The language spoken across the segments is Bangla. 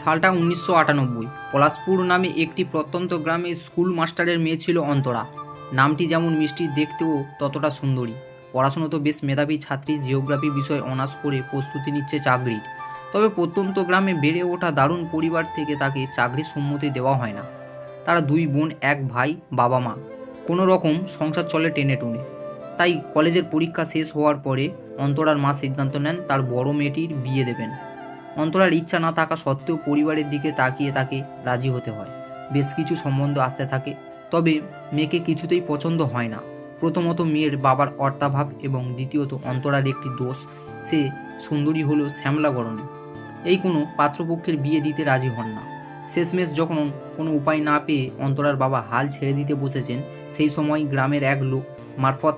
সালটা 1998। পলাশপুর নামে একটি প্রত্যন্ত গ্রামে স্কুল মাস্টারের মেয়ে ছিল অন্তরা। নামটি যেমন মিষ্টি, দেখতেও ততটা সুন্দরী। পড়াশুনো তো বেশ মেধাবী ছাত্রী, জিওগ্রাফি বিষয়ে অনার্স করে প্রস্তুতি নিচ্ছে চাকরির। তবে প্রত্যন্ত গ্রামে বেড়ে ওঠা দারুণ পরিবার থেকে তাকে চাকরির সম্মতি দেওয়া হয় না। তারা দুই বোন, এক ভাই, বাবা মা। কোনো রকম সংসার চলে টেনে টুনে। তাই কলেজের পরীক্ষা শেষ হওয়ার পরে অন্তরার মা সিদ্ধান্ত নেন তার বড় মেয়েটির বিয়ে দেবেন। অন্তরার ইচ্ছা না থাকা সত্ত্বেও পরিবারের দিকে তাকিয়ে তাকে রাজি হতে হয়। বেশ কিছু সম্বন্ধ আসতে থাকে, তবে মেয়েকে কিছুতেই পছন্দ হয় না। প্রথমত মেয়ের বাবার অর্থাভাব এবং দ্বিতীয়ত অন্তরার একটি দোষ, সে সুন্দরী হলেও শ্যামলা গড়নে। এই কোনো পাত্রপক্ষের বিয়ে দিতে রাজি হন না। শেষমেশ যখন কোনো উপায় না পেয়ে অন্তরার বাবা হাল ছেড়ে দিতে বসেছেন, সেই সময় গ্রামের এক লোক মারফত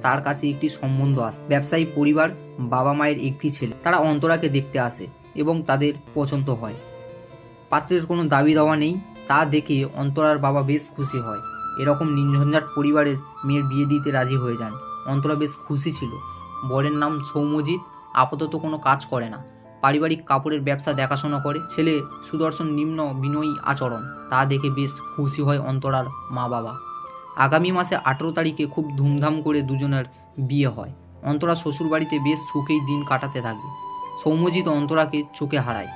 তার কাছে একটি সম্বন্ধ আসে। ব্যবসায়ী পরিবার, বাবা মায়ের একটি ছেলে, তারা অন্তরাকে দেখতে আসে এবং তাদের পছন্দ হয়। পাত্রের কোনো দাবি দাওয়া নেই, তা দেখে অন্তরার বাবা বেশ খুশি হয়। এরকম নির্ঝঞ্ঝাট পরিবারের মেয়ের বিয়ে দিতে রাজি হয়ে যান। অন্তরা বেশ খুশি ছিল। বরের নাম সৌম্যজিৎ, আপাতত কোনো কাজ করে না, পারিবারিক কাপড়ের ব্যবসা দেখাশোনা করে। ছেলে সুদর্শন, নিম্ন বিনয়ী আচরণ, তা দেখে বেশ খুশি হয় অন্তরার মা বাবা। আগামী মাসে 18 তারিখে খুব ধুমধাম করে দুজনের বিয়ে হয়। অন্তরা শ্বশুরবাড়িতে বেশ সুখেই দিন কাটাতে থাকে। সৌম্যজিৎ অন্তরাকে চোখে হারায়।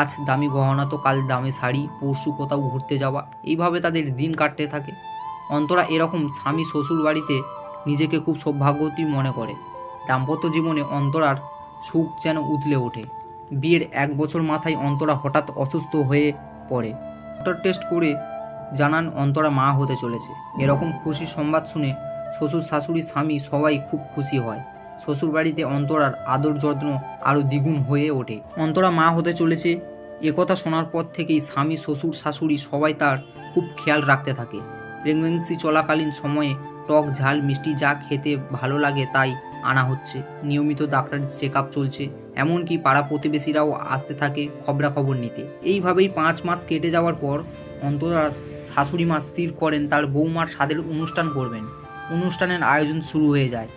আজ দামি গহনা তো কাল দামি শাড়ি, পরশু কোথাও ঘুরতে যাওয়া, এইভাবে তাদের দিন কাটতে থাকে। অন্তরা এরকম স্বামী শ্বশুর বাড়িতে নিজেকে খুব সৌভাগ্যবতী মনে করে। দাম্পত্য জীবনে অন্তরার সুখ যেন উথলে ওঠে। বিয়ের 1 বছর মাথায় অন্তরা হঠাৎ অসুস্থ হয়ে পড়ে। ডক্টর টেস্ট করে জানান অন্তরা মা হতে চলেছে। এরকম খুশির সংবাদ শুনে শ্বশুর, শাশুড়ি, স্বামী সবাই খুব খুশি হয়। শ্বশুরবাড়িতে অন্তরার আদর যত্ন আরও দ্বিগুণ হয়ে ওঠে। অন্তরা মা হতে চলেছে একথা শোনার পর থেকেই স্বামী, শ্বশুর, শাশুড়ি সবাই তার খুব খেয়াল রাখতে থাকে। প্রেগন্যান্সি চলাকালীন সময়ে টক, ঝাল, মিষ্টি যা খেতে ভালো লাগে তাই আনা হচ্ছে। নিয়মিত ডাক্তারি চেক আপ চলছে, এমনকি পাড়া প্রতিবেশীরাও আসতে থাকে খবরাখবর নিতে। এইভাবেই 5 মাস কেটে যাওয়ার পর অন্তরা শাশুড়ি মা স্থির করেন তার বৌমার স্বাদের অনুষ্ঠান করবেন। অনুষ্ঠানের আয়োজন শুরু হয়ে যায়।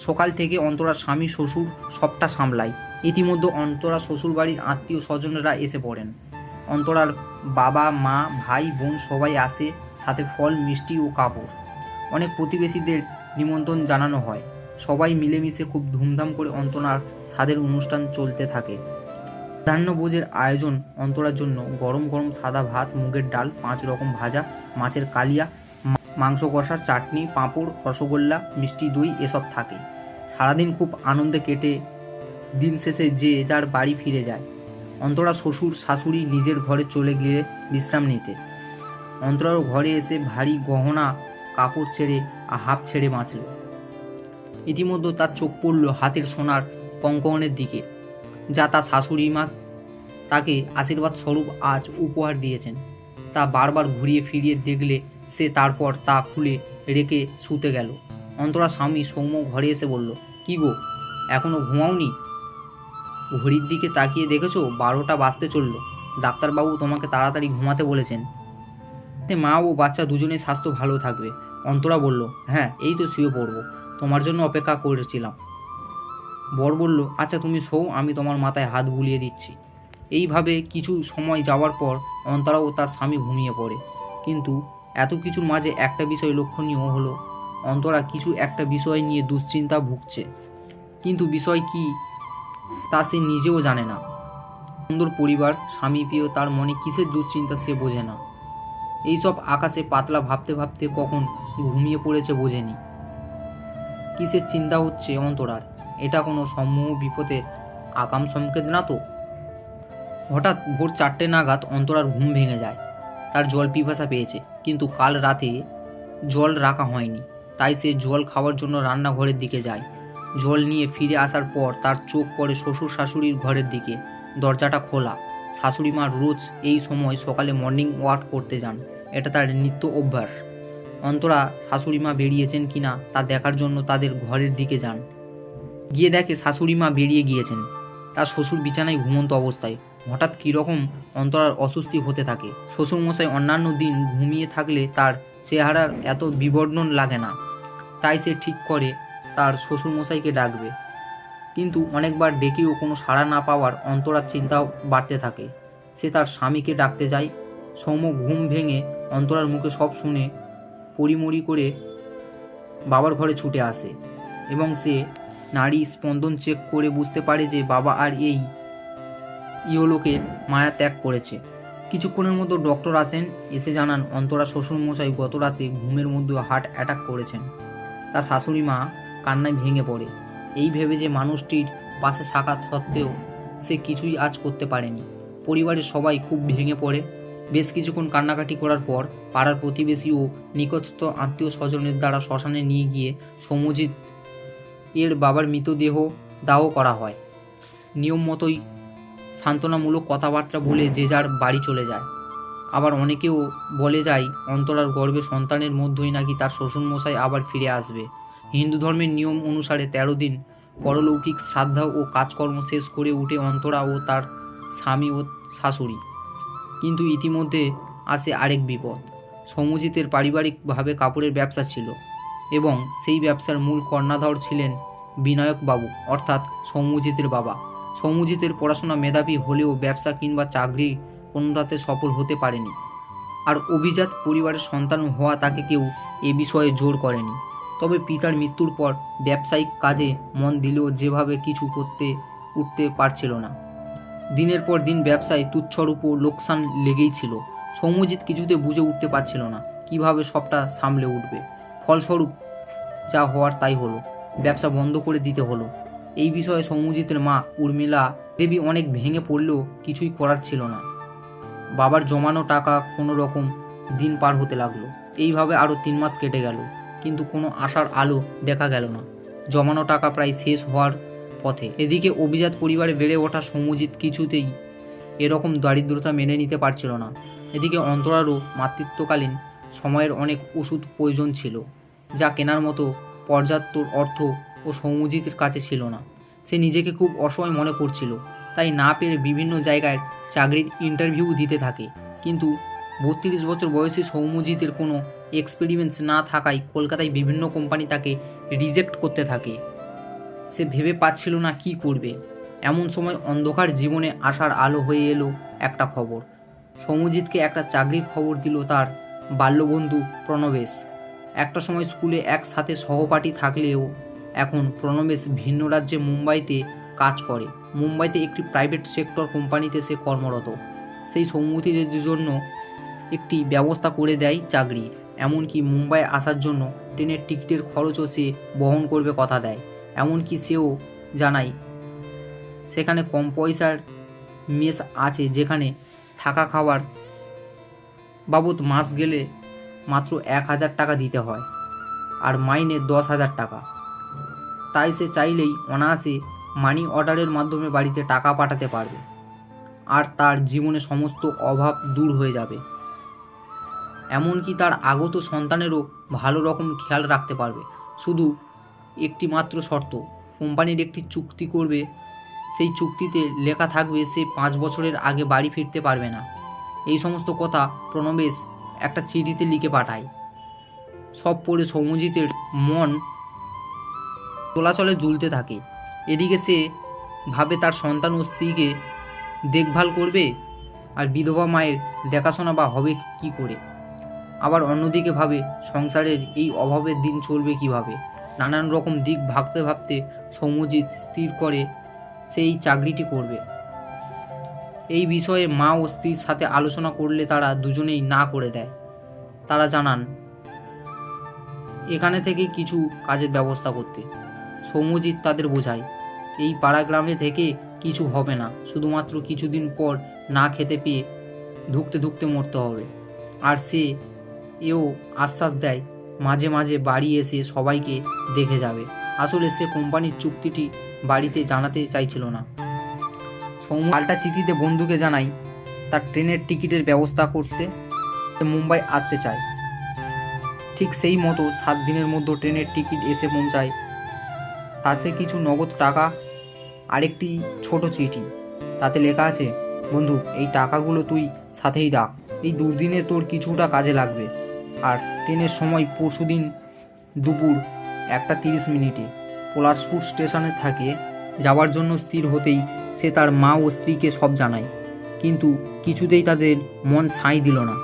সকাল থেকে অন্তরা স্বামী, শ্বশুর সবটা সামলায়। ইতিমধ্যে অন্তরা শ্বশুরবাড়ির আত্মীয় স্বজনেরা এসে পড়েন। অন্তরার বাবা মা, ভাই বোন সবাই আসে, সাথে ফল, মিষ্টি ও কাপড়। অনেক প্রতিবেশীদের নিমন্ত্রণ জানানো হয়। সবাই মিলেমিশে খুব ধুমধাম করে অন্তরার স্বাদের অনুষ্ঠান চলতে থাকে। মধ্যাহ্নভোজের আয়োজন অন্তরার জন্য গরম গরম সাদা ভাত, মুগের ডাল, 5 রকম ভাজা, মাছের কালিয়া, মাংস কষা, চাটনি, পাঁপড়, রসগোল্লা, মিষ্টি দই এসব থাকে। সারাদিন খুব আনন্দে কেটে দিন শেষে যে যার বাড়ি ফিরে যায়। অন্তরা শ্বশুর শাশুড়ি নিজের ঘরে চলে গিয়ে বিশ্রাম নিতে। অন্তরার ঘরে এসে ভারী গহনা কাপড় ছেড়ে হাঁপ ছেড়ে বাঁচল। ইতিমধ্যে তার চোখ পড়ল হাতের সোনার কঙ্কনের দিকে, যা তার শাশুড়ি মা তাকে আশীর্বাদ স্বরূপ আজ উপহার দিয়েছেন। তা বারবার ঘুরিয়ে ফিরিয়ে দেখলে সে তারপর তা খুলে রেখে শুতে গেল। অন্তরা স্বামী সৌম্য ঘরে এসে বলল, কি গো, এখনো ঘুমাওনি? ঘড়ির দিকে তাকিয়ে দেখেছো 12টা বাজতে চলল। ডাক্তারবাবু তোমাকে তাড়াতাড়ি ঘুমাতে বলেছেন। মা ও বাচ্চা দুজনের স্বাস্থ্য ভালো থাকবে। অন্তরা বলল, হ্যাঁ, এই তো শুয়ে পড়বো, তোমার জন্য অপেক্ষা করেছিলাম। বর বলল, আচ্ছা তুমি শোও, আমি তোমার মাথায় হাত বুলিয়ে দিচ্ছি। এইভাবে কিছু সময় যাওয়ার পর অন্তরা ও তার স্বামী ঘুমিয়ে পড়ে। কিন্তু এত কিছুর মাঝে একটা বিষয় লক্ষণীয় হলো, অন্তরা কিছু একটা বিষয় নিয়ে দুশ্চিন্তা ভুগছে। কিন্তু বিষয় কি তা সে নিজেও জানে না। সুন্দর পরিবার, স্বামী প্রিয়, তার মনে কিসের দুশ্চিন্তা সে বোঝে না। এইসব আকাশে পাতলা ভাবতে ভাবতে কখন ঘুমিয়ে পড়েছে বোঝেনি। কিসের চিন্তা হচ্ছে অন্তরার? এটা কোনো সমূহ বিপদের আগাম সংকেত না তো? হঠাৎ ভোর 4টে নাগাদ অন্তরার ঘুম ভেঙে যায়। তার জল পিপাসা পেয়েছে, কিন্তু কাল রাতে জল রাখা হয়নি। তাই সে জল খাওয়ার জন্য রান্নাঘরের দিকে যায়। জল নিয়ে ফিরে আসার পর তার চোখ পড়ে শ্বশুর শাশুড়ির ঘরের দিকে। দরজাটা খোলা। শাশুড়ি মা রোজ এই সময় সকালে মর্নিং ওয়াক করতে যান, এটা তার নিত্য অভ্যাস। অন্তরা শাশুড়ি মা বেরিয়েছেন কিনা তা দেখার জন্য তাদের ঘরের দিকে যান। গিয়ে দেখে শাশুড়ি মা বেরিয়ে গিয়েছেন, তার শ্বশুর বিছানায় ঘুমন্ত অবস্থায়। হঠাৎ কীরকম অন্তরার অস্বস্তি হতে থাকে। শ্বশুরমশাই অন্যান্য দিন ঘুমিয়ে থাকলে তার চেহারার এত বিবর্ণন লাগে না, তাই সে ঠিক করে তার শ্বশুরমশাইকে ডাকবে। কিন্তু অনেকবার ডেকেও কোনো সাড়া না পাওয়ার অন্তরার চিন্তাও বাড়তে থাকে। সে তার স্বামীকে ডাকতে যায়। সৌম্য ঘুম ভেঙে অন্তরার মুখে সব শুনে পরিমরি করে বাবার ঘরে ছুটে আসে এবং সে নাড়ি স্পন্দন চেক করে বুঝতে পারে যে বাবা আর এই ইহলোকের মায়া ত্যাগ করেছে। কিছুক্ষণের মতো ডক্টর আসেন, এসে জানান অন্তরা শ্বশুরমশাই গত রাতে ঘুমের মধ্যে হার্ট অ্যাটাক করেছেন। তার শাশুড়ি মা কান্নায় ভেঙে পড়ে, এই ভেবে যে মানুষটির পাশে থাকা সত্ত্বেও সে কিছুই আজ করতে পারেনি। পরিবারের সবাই খুব ভেঙে পড়ে। বেশ কিছুক্ষণ কান্নাকাটি করার পর পাড়ার প্রতিবেশী ও নিকটস্থ আত্মীয় স্বজনের দ্বারা শ্মশানে নিয়ে গিয়ে সৌম্যজিৎ এর বাবার মৃতদেহ দাহ করা হয়। নিয়ম মতোই সান্ত্বনামূলক কথাবার্তা বলে যে যার বাড়ি চলে যায়। আবার অনেকেও বলে যায় অন্তরার গর্ভে সন্তানের মধ্যেই নাকি তার শ্বশুরমশাই আবার ফিরে আসবে। হিন্দু ধর্মের নিয়ম অনুসারে 13 দিন পরলৌকিক শ্রাদ্ধা ও কাজকর্ম শেষ করে উঠে অন্তরা ও তার স্বামী ও শাশুড়ি। কিন্তু ইতিমধ্যে আসে আরেক বিপদ। সৌম্যজিতের পারিবারিকভাবে কাপড়ের ব্যবসা ছিল এবং সেই ব্যবসার মূল কর্ণধার ছিলেন বিনায়কবাবু, অর্থাৎ সৌম্যজিতের বাবা। সৌম্যজিতের পড়াশোনা মেধাবী হলেও ব্যবসা কিংবা চাকরি কোনোটাতে সফল হতে পারেনি। আর অভিজাত পরিবারের সন্তান হওয়া তাকে কেউ এ বিষয়ে জোর করেনি। তবে পিতার মৃত্যুর পর ব্যবসায়িক কাজে মন দিলেও যেভাবে কিছু করতে উঠতে পারছিল না। দিনের পর দিন ব্যবসায় তুচ্ছরূপ ও লোকসান লেগেই ছিল। সৌম্যজিৎ কিছুতে বুঝে উঠতে পারছিল না কিভাবে সবটা সামলে উঠবে। ফলস্বরূপ যা হওয়ার তাই হলো, ব্যবসা বন্ধ করে দিতে হলো। এই বিষয়ে সৌম্যজিতের মা উর্মিলা দেবী অনেক ভেঙে পড়লেও কিছুই করার ছিল না। বাবার জমানো টাকা কোনো রকম দিন পার হতে লাগলো। এইভাবে আরও 3 মাস কেটে গেল, কিন্তু কোনো আশার আলো দেখা গেল না। জমানো টাকা প্রায় শেষ হওয়ার পথে। এদিকে অভিজাত পরিবারে বেড়ে ওঠা সৌম্যজিৎ কিছুতেই এরকম দারিদ্রতা মেনে নিতে পারছিল না। এদিকে অন্তরারও মাতৃত্বকালীন সময়ের অনেক ওষুধ প্রয়োজন ছিল, যা কেনার মতো পর্যাপ্ত অর্থ ও সৌম্যজিতের কাছে ছিল না। সে নিজেকে খুব অসহায় মনে করছিল, তাই না পেরে বিভিন্ন জায়গায় চাকরির ইন্টারভিউ দিতে থাকে। কিন্তু 32 বছর বয়সী সৌম্যজিতের কোনো এক্সপেরিমেন্স না থাকায় কলকাতায় বিভিন্ন কোম্পানি তাকে রিজেক্ট করতে থাকে। সে ভেবে পাচ্ছিল না কি করবে। এমন সময় অন্ধকার জীবনে আসার আলো হয়ে এলো একটা খবর। সৌম্যজিৎকে একটা চাকরির খবর দিল তার বাল্যবন্ধু প্রণবেশ। একটা সময় স্কুলে একসাথে সহপাঠী থাকলেও এখন প্রণবেশ ভিন্ন রাজ্যে মুম্বাইতে কাজ করে। মুম্বাইতে একটি প্রাইভেট সেক্টর কোম্পানিতে সে কর্মরত। সেই সৌম্যজিতের জন্য একটি ব্যবস্থা করে দেয় চাকরির, এমনকি মুম্বাই আসার জন্য ট্রেনের টিকিটের খরচও সে বহন করবে কথা দেয়। এমনকি সেও জানায় সেখানে কম পয়সার মেস আছে, যেখানে থাকা খাওয়ার বাবদ মাস গেলে মাত্র 1000 টাকা দিতে হয় আর মাইনে 10,000 টাকা। তাই সে চাইলেই অনায়াসে মানি অর্ডারের মাধ্যমে বাড়িতে টাকা পাঠাতে পারবে আর তার জীবনে সমস্ত অভাব দূর হয়ে যাবে। এমনকি তার আগত সন্তানেরও ভালো রকম খেয়াল রাখতে পারবে। শুধু একটি মাত্র শর্ত, কোম্পানির একটি চুক্তি করবে, সেই চুক্তিতে লেখা থাকবে সে 5 বছরের আগে বাড়ি ফিরতে পারবে না। এই সমস্ত কথা প্রণবেশ একটা চিঠিতে লিখে পাঠায়। সব পড়ে সৌম্যজিতের মন চলাচলে দুলতে থাকে। এদিকে সে ভাবে তার সন্তান ও স্ত্রীকে দেখভাল করবে, আর বিধবা মায়ের দেখাশোনা বা হবে কি করে। আবার অন্যদিকে ভাবে সংসারের এই অভাবের দিন চলবে কিভাবে। নানান রকম দিক ভাবতে ভাবতে সৌম্যজিৎ স্থির করে সেই চাকরিটি করবে। এই বিষয়ে মা ও স্ত্রীর সাথে আলোচনা করলে তারা দুজনেই না করে দেয়। তারা জানান এখানে থেকে কিছু কাজের ব্যবস্থা করতে। সৌম্যজিৎ তাদের বোঝায় এই পাড়া গ্রামে থেকে কিছু হবে না, শুধুমাত্র কিছুদিন পর না খেতে পেয়ে ধুকতে ধুকতে মরতে হবে। আর সে এও আশ্বাস দেয় মাঝে মাঝে বাড়ি এসে সবাইকে দেখে যাবে। আসলে সে কোম্পানির চুক্তিটি বাড়িতে জানাতে চাইছিল না। সৌম্য পাল্টা চিঠিতে বন্ধুকে জানাই তার ট্রেনের টিকিটের ব্যবস্থা করতে সে মুম্বাই আসতে চায়। ঠিক সেই মতো 7 দিনের মধ্যে ট্রেনের টিকিট এসে পৌঁছায়, তাতে কিছু নগদ টাকা, আরেকটি ছোট চিঠি। তাতে লেখা আছে, বন্ধু এই টাকাগুলো তুই সাথেই রাখ, এই দুর্দিনে তোর কিছুটা কাজে লাগবে। আর ট্রেনের সময় পরশুদিন দুপুর 1:30 পলাশপুর স্টেশনে থাকে। যাওয়ার জন্য স্থির হতেই সে তার মা ও স্ত্রীকে সব জানায়। কিন্তু কিছুতেই তাদের মন সায় দিল না।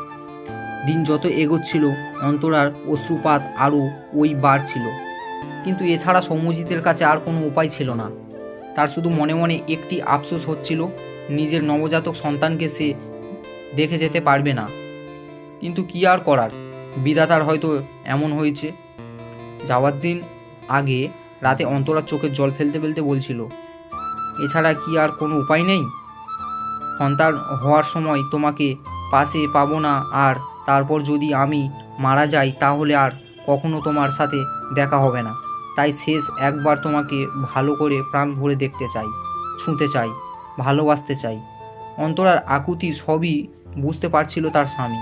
দিন যত এগোচ্ছিল অন্তরার অশ্রুপাত আরও বাড়ছিল। কিন্তু এছাড়া সৌম্যজিতের কাছে আর কোনো উপায় ছিল না। তার শুধু মনে মনে একটি আফসোস হচ্ছিল, নিজের নবজাতক সন্তানকে সে দেখে যেতে পারবে না। কিন্তু কি আর করার, বিধাতার হয়তো এমন হয়েছে। যাওয়ার দিন আগে রাতে অন্তরার চোখের জল ফেলতে ফেলতে বলছিল, এছাড়া কি আর কোনো উপায় নেই? সন্তান হওয়ার সময় তোমাকে পাশে পাবো না, আর তারপর যদি আমি মারা যাই তাহলে আর কখনো তোমার সাথে দেখা হবে না। তাই শেষ একবার তোমাকে ভালো করে প্রাণ ভরে দেখতে চাই, ছুঁতে চাই, ভালোবাসতে চাই। অন্তরার আকুতি সবই বুঝতে পারছিল তার স্বামী।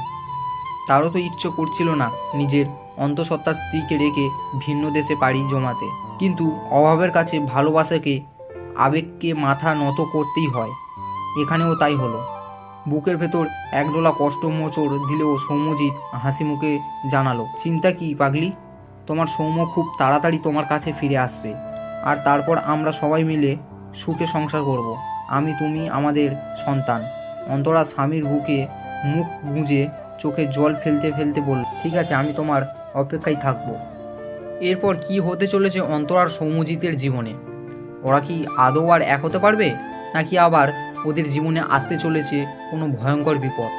তারও তো ইচ্ছে করছিল না নিজের অন্তঃসত্ত্বা স্ত্রীকে রেখে ভিন্ন দেশে পাড়ি জমাতে। কিন্তু অভাবের কাছে ভালোবাসাকে, আবেগকে মাথা নত করতেই হয়। এখানেও তাই হলো। বুকের ভেতর একডোলা কষ্ট মোচড় দিলেও সৌম্যজিৎ হাসি মুখে জানালো, চিন্তা কি পাগলি, তোমার সৌম্য খুব তাড়াতাড়ি তোমার কাছে ফিরে আসবে। আর তারপর আমরা সবাই মিলে সুখে সংসার করব। আমি, তুমি, আমাদের সন্তান। অন্তরা স্বামীর বুকে মুখ গুঁজে চোখে জল ফেলতে ফেলতে বলল, ঠিক আছে, আমি তোমার অপেক্ষায় থাকব। এরপর কি হতে চলেছে অন্তরার সৌম্যজিতের জীবনে? ওরা কি আদৌ আর এক হতে পারবে, নাকি আবার ওদের জীবনে আসতে চলেছে কোনো ভয়ঙ্কর বিপদ?